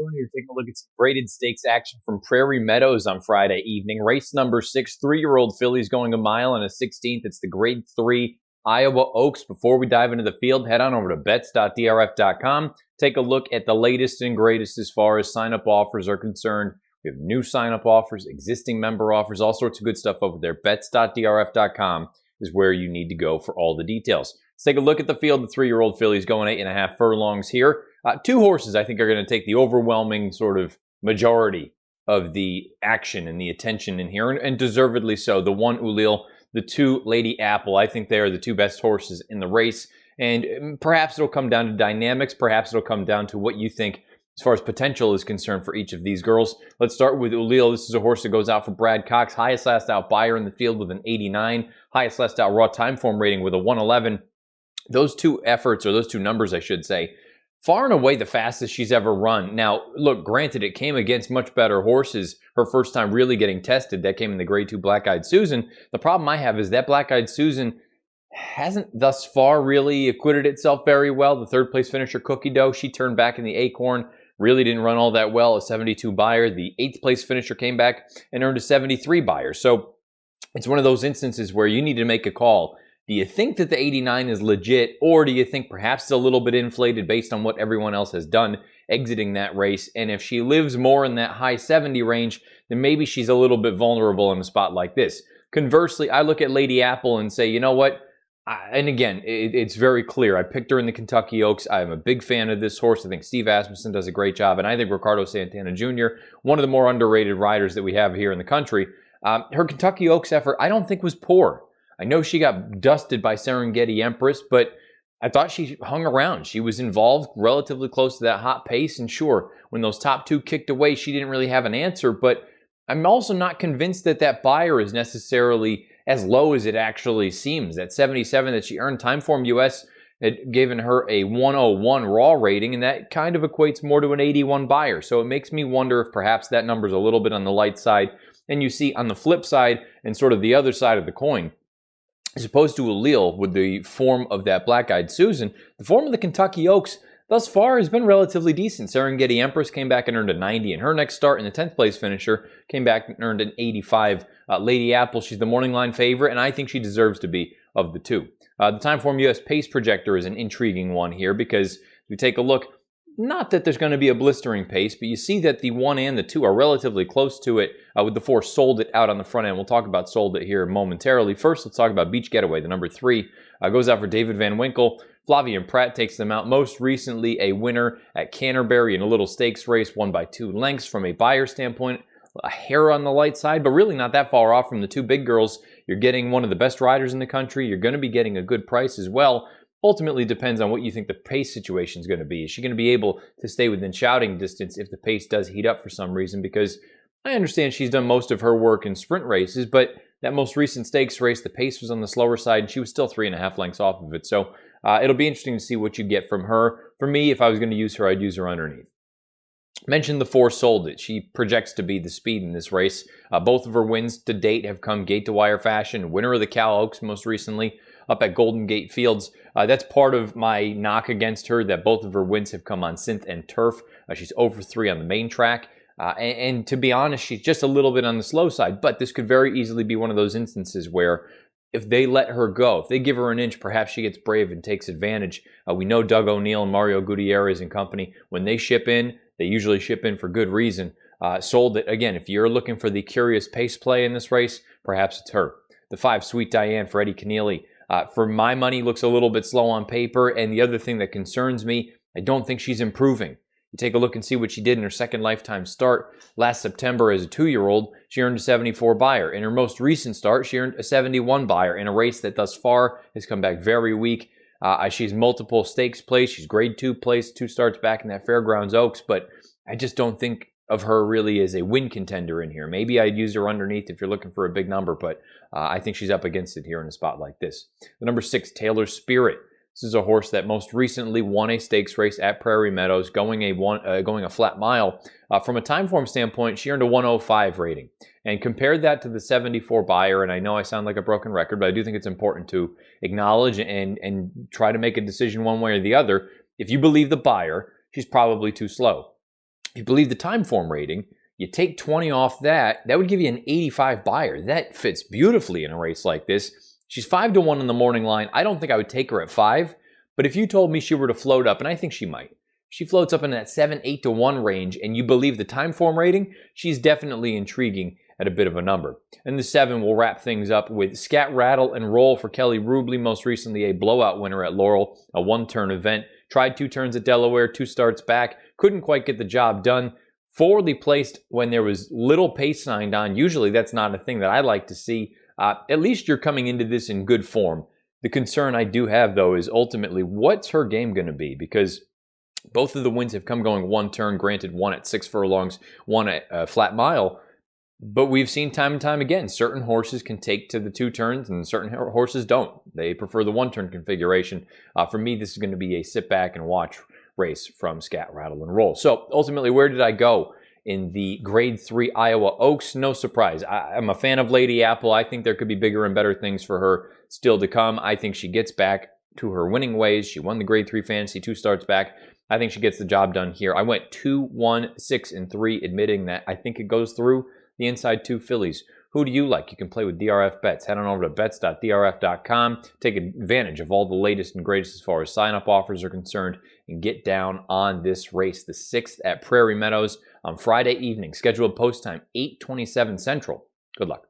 afternoon. You're taking a look at some graded stakes action from Prairie Meadows on Friday evening. Race number 6, 3-year-old fillies going a mile and a 16th. It's the grade 3 Iowa Oaks. Before we dive into the field, head on over to bets.drf.com. Take a look at the latest and greatest as far as sign-up offers are concerned. We have new sign-up offers, existing member offers, all sorts of good stuff over there. Bets.drf.com is where you need to go for all the details. Let's take a look at the field. The 3-year-old fillies going 8.5 furlongs here. Two horses I think are going to take the overwhelming sort of majority of the action and the attention in here, and deservedly so. The 1 Allele, the 2 Lady Apple. I think they are the two best horses in the race, and perhaps it'll come down to dynamics. Perhaps it'll come down to what you think as far as potential is concerned for each of these girls. Let's start with Allele. This is a horse that goes out for Brad Cox. Highest last out buyer in the field with an 89. Highest last out raw time form rating with a 111. Those two efforts, or those two numbers, I should say, far and away the fastest she's ever run. Now, look, granted, it came against much better horses her first time really getting tested. That came in the grade 2 Black Eyed Susan. The problem I have is that Black Eyed Susan hasn't thus far really acquitted itself very well. The third place finisher, Cookie Dough, she turned back in the Acorn. Really didn't run all that well, a 72 buyer. The 8th place finisher came back and earned a 73 buyer. So it's one of those instances where you need to make a call. Do you think that the 89 is legit, or do you think perhaps it's a little bit inflated based on what everyone else has done exiting that race? And if she lives more in that high 70 range, then maybe she's a little bit vulnerable in a spot like this. Conversely, I look at Lady Apple and say, you know what? And again, it's very clear. I picked her in the Kentucky Oaks. I'm a big fan of this horse. I think Steve Asmussen does a great job, and I think Ricardo Santana Jr., one of the more underrated riders that we have here in the country. Her Kentucky Oaks effort, I don't think was poor. I know she got dusted by Serengeti Empress, but I thought she hung around. She was involved relatively close to that hot pace, and sure, when those top two kicked away, she didn't really have an answer, but I'm also not convinced that that buyer is necessarily as low as it actually seems. That 77 that she earned, Timeform US had given her a 101 raw rating, and that kind of equates more to an 81 buyer. So it makes me wonder if perhaps that number's a little bit on the light side. And you see on the flip side and sort of the other side of the coin, as opposed to Allele with the form of that Black Eyed Susan, the form of the Kentucky Oaks thus far has been relatively decent. Serengeti Empress came back and earned a 90 in her next start, and the 10th place finisher came back and earned an 85. Lady Apple, she's the morning line favorite, and I think she deserves to be of the two. The Timeform US pace projector is an intriguing one here because if we take a look, not that there's going to be a blistering pace, but you see that the 1 and the 2 are relatively close to it, with the 4 Sold It out on the front end. We'll talk about Sold It here momentarily. First, let's talk about Beach Getaway. The number 3 goes out for David Van Winkle. Flavia Pratt takes them out. Most recently, a winner at Canterbury in a little stakes race, won by 2 lengths. From a buyer standpoint, a hair on the light side, but really not that far off from the two big girls. You're getting one of the best riders in the country. You're going to be getting a good price as well. Ultimately depends on what you think the pace situation is going to be. Is she going to be able to stay within shouting distance if the pace does heat up for some reason? Because I understand she's done most of her work in sprint races, but that most recent stakes race, the pace was on the slower side, and she was still 3.5 lengths off of it. So it'll be interesting to see what you get from her. For me, if I was going to use her, I'd use her underneath. Mentioned the 4 Sold It. She projects to be the speed in this race. Both of her wins to date have come gate-to-wire fashion. Winner of the Cal Oaks most recently up at Golden Gate Fields. That's part of my knock against her, that both of her wins have come on synth and turf. She's over 3 on the main track. And to be honest, she's just a little bit on the slow side. But this could very easily be one of those instances where if they let her go, if they give her an inch, perhaps she gets brave and takes advantage. We know Doug O'Neill and Mario Gutierrez and company, when they ship in, they usually ship in for good reason. Sold It, again, if you're looking for the curious pace play in this race, perhaps it's her. The 5 Sweet Diane for Eddie Keneally. For my money, looks a little bit slow on paper. And the other thing that concerns me, I don't think she's improving. You take a look and see what she did in her second lifetime start. Last September as a 2-year-old, she earned a 74 buyer. In her most recent start, she earned a 71 buyer in a race that thus far has come back very weak. She's multiple stakes place. She's grade 2 place, 2 starts back in that Fairgrounds Oaks, but I just don't think of her really as a win contender in here. Maybe I'd use her underneath if you're looking for a big number, but I think she's up against it here in a spot like this. The number 6, Taylor Spirit. This is a horse that most recently won a stakes race at Prairie Meadows, going a flat mile. From a time form standpoint, she earned a 105 rating. And compared that to the 74 buyer, and I know I sound like a broken record, but I do think it's important to acknowledge and try to make a decision one way or the other. If you believe the buyer, she's probably too slow. If you believe the time form rating, you take 20 off that, that would give you an 85 buyer. That fits beautifully in a race like this. She's 5-1 in the morning line. I don't think I would take her at 5, but if you told me she were to float up, and I think she might, she floats up in that 7-8-1 range, and you believe the time form rating, she's definitely intriguing at a bit of a number. And the 7 will wrap things up with Scat, Rattle, and Roll for Kelly Rubley, most recently a blowout winner at Laurel, a one-turn event. Tried 2 turns at Delaware, 2 starts back, couldn't quite get the job done. Forwardly placed when there was little pace signed on. Usually that's not a thing that I like to see. At least you're coming into this in good form. The concern I do have, though, is ultimately what's her game going to be? Because both of the wins have come going one turn, granted one at 6 furlongs, one at flat mile. But we've seen time and time again, certain horses can take to the 2 turns and certain horses don't. They prefer the 1-turn configuration. For me, this is going to be a sit back and watch race from Scat, Rattle, and Roll. So ultimately, where did I go in the Grade 3 Iowa Oaks? No surprise. I'm a fan of Lady Apple. I think there could be bigger and better things for her still to come. I think she gets back to her winning ways. She won the Grade 3 Fantasy 2 starts back. I think she gets the job done here. I went 2, 1, 6, and 3, admitting that I think it goes through the inside 2 fillies. Who do you like? You can play with DRF Bets. Head on over to bets.drf.com. Take advantage of all the latest and greatest as far as sign-up offers are concerned and get down on this race, the 6th at Prairie Meadows on Friday evening. Scheduled post time, 8:27 Central. Good luck.